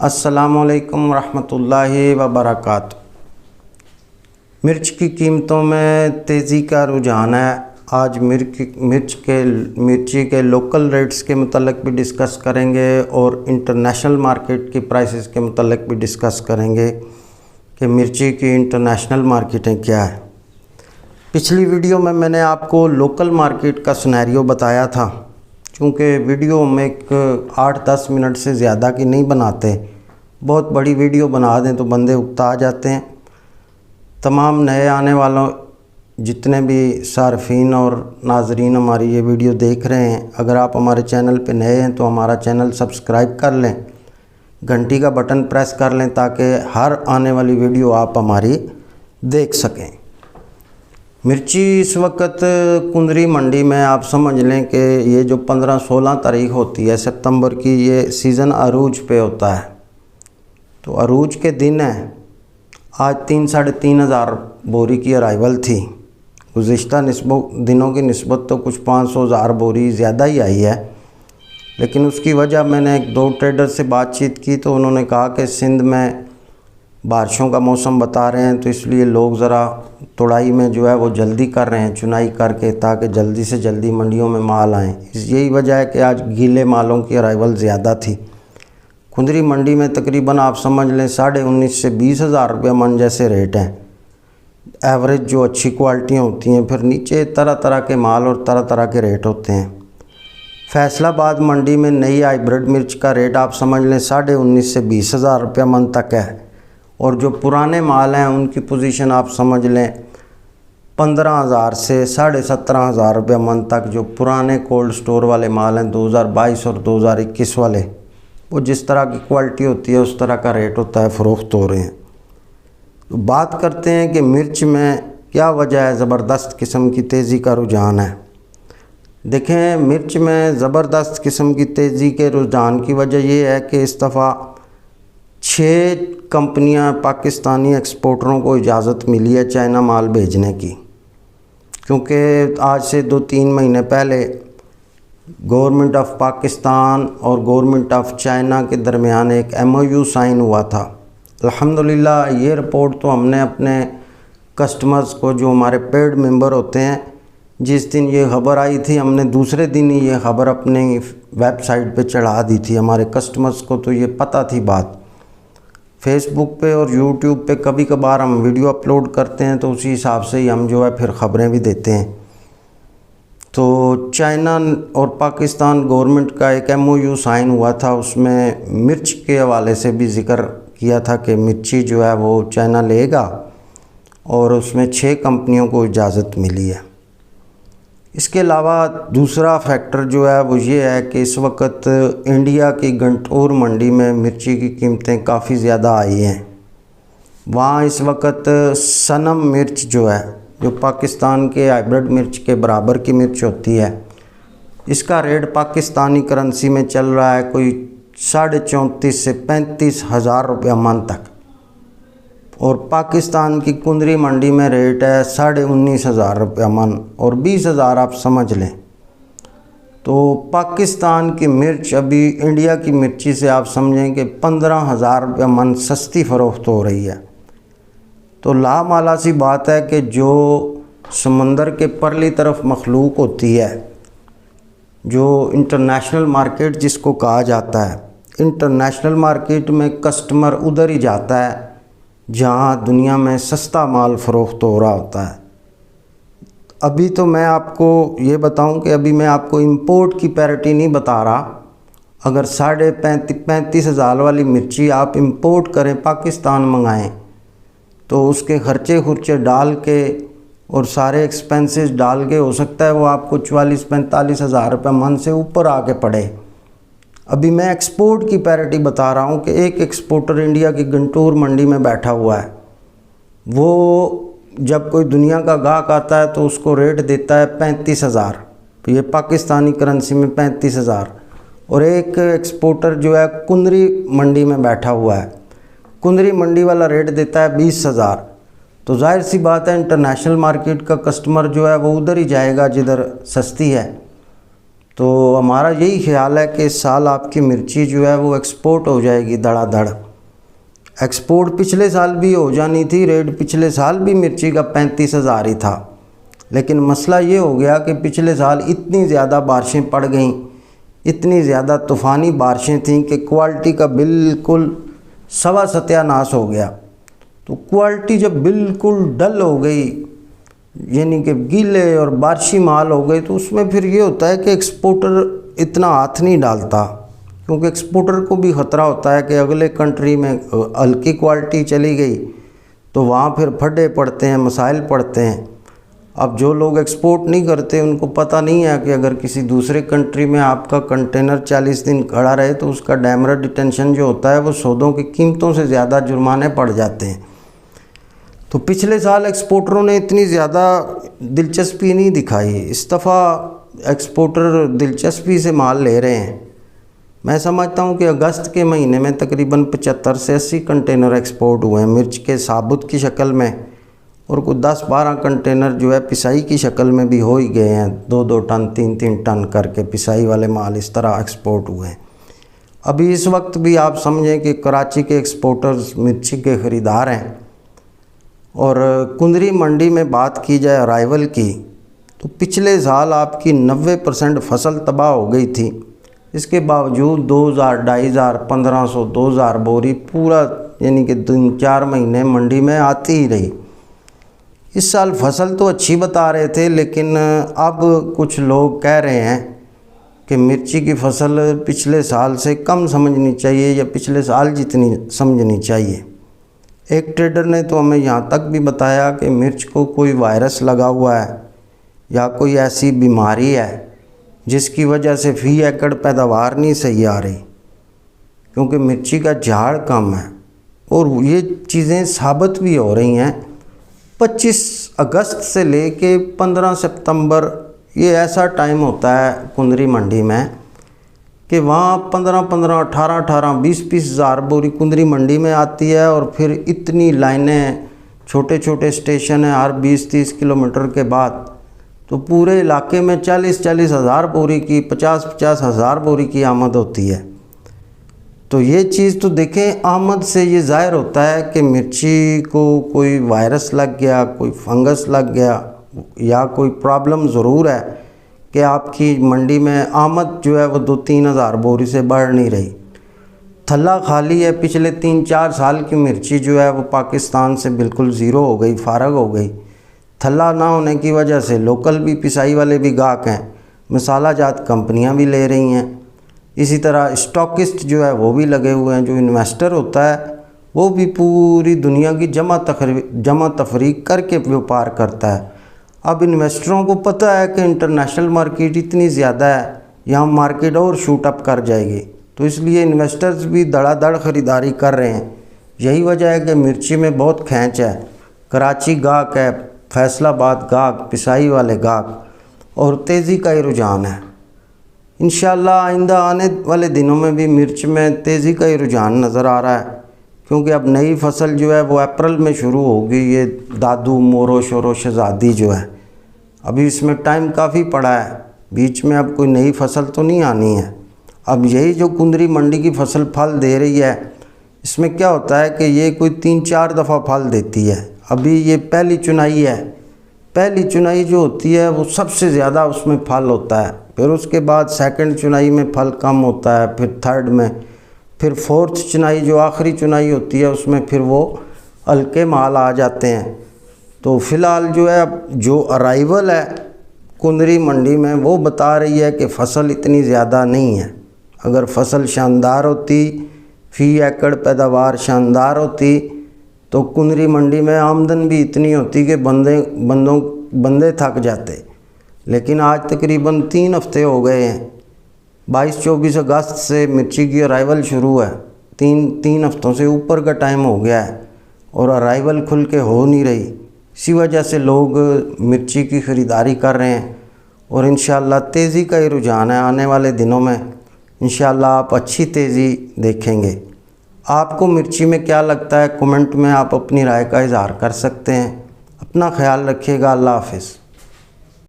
अस्सलामुअलैकुम रहमतुल्लाहि वबरकातुहू। मिर्च की कीमतों में तेज़ी का रुझान है। आज मिर्ची के लोकल रेट्स के मुतल्लिक़ भी डिस्कस करेंगे और इंटरनेशनल मार्केट की प्राइसेस के मुतल्लिक़ भी डिस्कस करेंगे कि मिर्ची की इंटरनेशनल मार्केटें क्या है। पिछली वीडियो में मैंने आपको लोकल मार्केट का सिनेरियो बताया था। क्योंकि वीडियो में 8-10 मिनट से ज़्यादा की नहीं बनाते, बहुत बड़ी वीडियो बना दें तो बंदे उकता जाते हैं। तमाम नए आने वालों जितने भी सार्फिन और नाजरीन हमारी ये वीडियो देख रहे हैं, अगर आप हमारे चैनल पे नए हैं तो हमारा चैनल सब्सक्राइब कर लें, घंटी का बटन प्रेस कर लें ताकि हर आने वाली वीडियो आप हमारी देख सकें। मिर्ची इस वक्त कुंदरी मंडी में आप समझ लें कि ये जो 15-16 तारीख होती है सितंबर की, ये सीज़न अरूज पे होता है। तो अरूज के दिन है। आज 3-3.5 हज़ार बोरी की अराइवल थी। गुज़िश्ता दिनों की निस्बत तो कुछ 500 हज़ार बोरी ज़्यादा ही आई है। लेकिन उसकी वजह मैंने 1-2 ट्रेडर से बातचीत की तो उन्होंने कहा कि सिंध में बारिशों का मौसम बता रहे हैं, तो इसलिए लोग ज़रा तुड़ाई में जो है वो जल्दी कर रहे हैं, चुनाई करके, ताकि जल्दी से जल्दी मंडियों में माल आएँ। यही वजह है कि आज गीले मालों की अराइवल ज़्यादा थी। कुंदरी मंडी में तकरीबन आप समझ लें 19,500 से 20,000 रुपये मन जैसे रेट हैं। एवरेज जो अच्छी क्वालिटियाँ होती हैं, फिर नीचे तरह तरह के माल और तरह तरह के रेट होते हैं। फैसलाबाद मंडी में नई हाइब्रिड मिर्च का रेट आप समझ लें 19,500 से 20,000 रुपये मन तक है। और जो पुराने माल हैं उनकी पोजीशन आप समझ लें 15,000 से 17,500 रुपये मन तक। जो पुराने कोल्ड स्टोर वाले माल हैं 2022 और 2021 वाले, वो जिस तरह की क्वालिटी होती है उस तरह का रेट होता है, फ़रोख्त हो रहे हैं। तो बात करते हैं कि मिर्च में क्या वजह है ज़बरदस्त किस्म की तेज़ी का रुझान है। देखें, मिर्च में ज़बरदस्त किस्म की तेज़ी के रुझान की वजह ये है कि इस दफ़ा 6 कंपनियां पाकिस्तानी एक्सपोर्टरों को इजाज़त मिली है चाइना माल भेजने की। क्योंकि आज से 2-3 महीने पहले गवर्नमेंट ऑफ पाकिस्तान और गवर्नमेंट ऑफ चाइना के दरमियान एक MOU साइन हुआ था। अल्हम्दुलिल्लाह ये रिपोर्ट तो हमने अपने कस्टमर्स को, जो हमारे पेड मेंबर होते हैं, जिस दिन ये ख़बर आई थी हमने दूसरे दिन ही ये ख़बर अपनी वेबसाइट पे चढ़ा दी थी। हमारे कस्टमर्स को तो ये पता थी बात। फेसबुक पे और यूट्यूब पे कभी कभार हम वीडियो अपलोड करते हैं तो उसी हिसाब से ही हम जो है फिर ख़बरें भी देते हैं। तो चाइना और पाकिस्तान गवर्नमेंट का एक MOU साइन हुआ था, उसमें मिर्च के हवाले से भी ज़िक्र किया था कि मिर्ची जो है वो चाइना लेगा, और उसमें 6 कंपनियों को इजाज़त मिली है। इसके अलावा दूसरा फैक्टर जो है वो ये है कि इस वक्त इंडिया की गंटूर मंडी में मिर्ची की कीमतें काफ़ी ज़्यादा आई हैं। वहाँ इस वक्त सनम मिर्च जो है, जो पाकिस्तान के हाइब्रिड मिर्च के बराबर की मिर्च होती है, इसका रेट पाकिस्तानी करेंसी में चल रहा है कोई 34,500 से 35,000 रुपये मन तक। और पाकिस्तान की कुंदरी मंडी में रेट है 19,500 रुपये मन, और 20,000 आप समझ लें। तो पाकिस्तान की मिर्च अभी इंडिया की मिर्ची से आप समझें कि 15,000 रुपये मन सस्ती फ़रोख्त हो रही है। तो लामाला सी बात है कि जो समंदर के परली तरफ मखलूक होती है, जो इंटरनेशनल मार्केट जिसको कहा जाता है, इंटरनेशनल मार्केट में कस्टमर उधर ही जाता है जहाँ दुनिया में सस्ता माल फ़रोख्त हो रहा होता है। अभी तो मैं आपको ये बताऊं कि अभी मैं आपको इंपोर्ट की पैरिटी नहीं बता रहा। अगर 35,000 वाली मिर्ची आप इंपोर्ट करें, पाकिस्तान मंगाएं, तो उसके खर्चे डाल के और सारे एक्सपेंसेस डाल के हो सकता है वो आपको 44-45 हज़ार रुपये मन से ऊपर आके पड़े। अभी मैं एक्सपोर्ट की पैरिटी बता रहा हूँ कि एक एक्सपोर्टर इंडिया की गंटूर मंडी में बैठा हुआ है। वो जब कोई दुनिया का गाहक आता है तो उसको रेट देता है 35,000, तो ये पाकिस्तानी करेंसी में 35,000। और एक एक्सपोर्टर जो है कुंदरी मंडी में बैठा हुआ है, कुंदरी मंडी वाला रेट देता है 20,000। तो जाहिर सी बात है इंटरनेशनल मार्केट का कस्टमर जो है वो उधर ही जाएगा जिधर सस्ती है। तो हमारा यही ख्याल है कि इस साल आपकी मिर्ची जो है वो एक्सपोर्ट हो जाएगी धड़ाधड़। एक्सपोर्ट पिछले साल भी हो जानी थी, रेट पिछले साल भी मिर्ची का 35,000 ही था, लेकिन मसला ये हो गया कि पिछले साल इतनी ज़्यादा बारिशें पड़ गईं, इतनी ज़्यादा तूफ़ानी बारिशें थीं कि क्वालिटी का बिल्कुल सवा सत्यानाश हो गया। तो क्वालिटी जब बिल्कुल डल हो गई, यानी कि गीले और बारिशी माल हो गए, तो उसमें फिर ये होता है कि एक्सपोर्टर इतना हाथ नहीं डालता, क्योंकि एक्सपोर्टर को भी ख़तरा होता है कि अगले कंट्री में हल्की क्वालिटी चली गई तो वहाँ फिर फड्डे पड़ते हैं, मसाइल पड़ते हैं। अब जो लोग एक्सपोर्ट नहीं करते उनको पता नहीं है कि अगर किसी दूसरे कंट्री में आपका कंटेनर 40 दिन खड़ा रहे तो उसका डैमरेज डिटेंशन जो होता है वो सौदों की कीमतों से ज़्यादा जुर्माने पड़ जाते हैं। तो पिछले साल एक्सपोर्टरों ने इतनी ज़्यादा दिलचस्पी नहीं दिखाई, इस दफ़ा एक्सपोर्टर दिलचस्पी से माल ले रहे हैं। मैं समझता हूं कि अगस्त के महीने में तकरीबन 75 से 80 कंटेनर एक्सपोर्ट हुए हैं मिर्च के साबुत की शक्ल में, और कुछ 10-12 कंटेनर जो है पिसाई की शक्ल में भी हो ही गए हैं, 2-2 टन 3-3 टन करके पिसाई वाले माल इस तरह एक्सपोर्ट हुए हैं। अभी इस वक्त भी आप समझें कि कराची के एक्सपोर्टर्स मिर्ची के ख़रीदार हैं। और कुंदरी मंडी में बात की जाए अराइवल की, तो पिछले साल आपकी 90% फसल तबाह हो गई थी, इसके बावजूद 2000, 2500, 1500, 2000 बोरी पूरा यानी कि 3-4 महीने मंडी में आती ही रही। इस साल फसल तो अच्छी बता रहे थे, लेकिन अब कुछ लोग कह रहे हैं कि मिर्ची की फसल पिछले साल से कम समझनी चाहिए या पिछले साल जितनी समझनी चाहिए। एक ट्रेडर ने तो हमें यहाँ तक भी बताया कि मिर्च को कोई वायरस लगा हुआ है या कोई ऐसी बीमारी है जिसकी वजह से फी एकड़ पैदावार नहीं सही आ रही, क्योंकि मिर्ची का झाड़ कम है। और ये चीज़ें साबित भी हो रही हैं। 25 अगस्त से लेके 15 सितंबर ये ऐसा टाइम होता है कुंदरी मंडी में कि वहाँ 15-15, 18-18, 20-20 हज़ार बोरी कुंदरी मंडी में आती है, और फिर इतनी लाइनें, छोटे छोटे स्टेशन हैं हर 20-30 किलोमीटर के बाद, तो पूरे इलाके में 40-40 हज़ार बोरी की, 50-50 हज़ार बोरी की आमद होती है। तो ये चीज़ तो देखें, आमद से ये ज़ाहिर होता है कि मिर्ची को कोई वायरस लग गया, कोई फंगस लग गया, या कोई प्रॉब्लम ज़रूर है कि आपकी मंडी में आमद जो है वो 2-3 हज़ार बोरी से बढ़ नहीं रही। थल्ला खाली है। पिछले 3-4 साल की मिर्ची जो है वो पाकिस्तान से बिल्कुल ज़ीरो हो गई, फारग हो गई। थल्ला ना होने की वजह से लोकल भी पिसाई वाले भी गाहक हैं, मसाला जात कंपनियां भी ले रही हैं। इसी तरह स्टॉकिस्ट जो है वो भी लगे हुए हैं। जो इन्वेस्टर होता है वो भी पूरी दुनिया की जमा तफरीक करके व्यापार करता है। अब इन्वेस्टरों को पता है कि इंटरनेशनल मार्केट इतनी ज़्यादा है, यहाँ मार्केट और शूट अप कर जाएगी, तो इसलिए इन्वेस्टर्स भी धड़ाधड़ ख़रीदारी कर रहे हैं। यही वजह है कि मिर्ची में बहुत खींच है। कराची गाहक है, फैसलाबाद गाहक, पिसाई वाले गाहक, और तेज़ी का ही रुझान है। इंशाअल्लाह आइंदा आने वाले दिनों में भी मिर्च में तेज़ी का ही रुझान नज़र आ रहा है, क्योंकि अब नई फसल जो है वो अप्रैल में शुरू होगी। ये दादू, मोरो, शोरो, शहज़ादी जो है, अभी इसमें टाइम काफ़ी पड़ा है, बीच में अब कोई नई फसल तो नहीं आनी है। अब यही जो कुंदरी मंडी की फसल फल दे रही है, इसमें क्या होता है कि ये कोई 3-4 दफ़ा फल देती है। अभी ये पहली चुनाई है, पहली चुनाई जो होती है वो सबसे ज़्यादा उसमें फल होता है, फिर उसके बाद सेकंड चुनाई में फल कम होता है, फिर थर्ड में, फिर फोर्थ चुनाई जो आखिरी चुनाई होती है उसमें फिर वो हल्के माल आ जाते हैं। तो फ़िलहाल जो है अब जो अराइवल है कुंदरी मंडी में वो बता रही है कि फ़सल इतनी ज़्यादा नहीं है। अगर फ़सल शानदार होती, फ़ी एकड़ पैदावार शानदार होती, तो कुंदरी मंडी में आमदन भी इतनी होती कि बंदे थक जाते। लेकिन आज तकरीबन 3 हफ्ते हो गए हैं, 22-24 अगस्त से मिर्ची की अराइवल शुरू है, तीन हफ्तों से ऊपर का टाइम हो गया है और अराइवल खुल के हो नहीं रही। इसी वजह से लोग मिर्ची की ख़रीदारी कर रहे हैं और इंशाअल्लाह तेज़ी का ही रुझान है। आने वाले दिनों में इंशाअल्लाह आप अच्छी तेज़ी देखेंगे। आपको मिर्ची में क्या लगता है, कमेंट में आप अपनी राय का इज़हार कर सकते हैं। अपना ख्याल रखिएगा। अल्लाह हाफ़िज़।